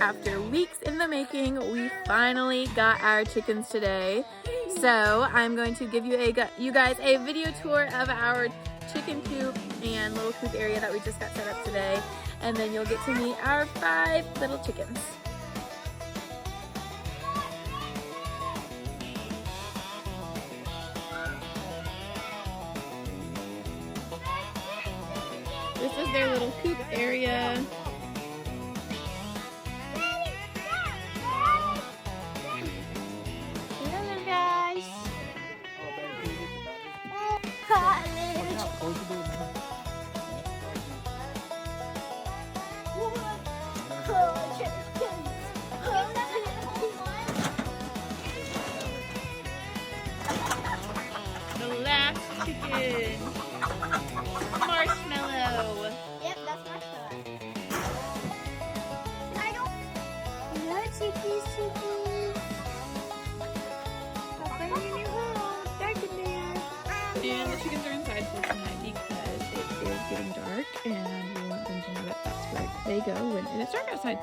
After weeks in the making, we finally got our chickens today. So I'm going to give you guys a video tour of our chicken coop and little coop area that we just got set up today, and then you'll get to meet our 5 little chickens. This is their little coop area. Hello guys. Cottage. The last chicken. Marshmallow. Yep, that's marshmallow. No chickies, chickies. I'll bring you new home. Dark in there. And the chickens are inside for tonight because it is getting dark and we want them to know that that's where they go when it is dark outside.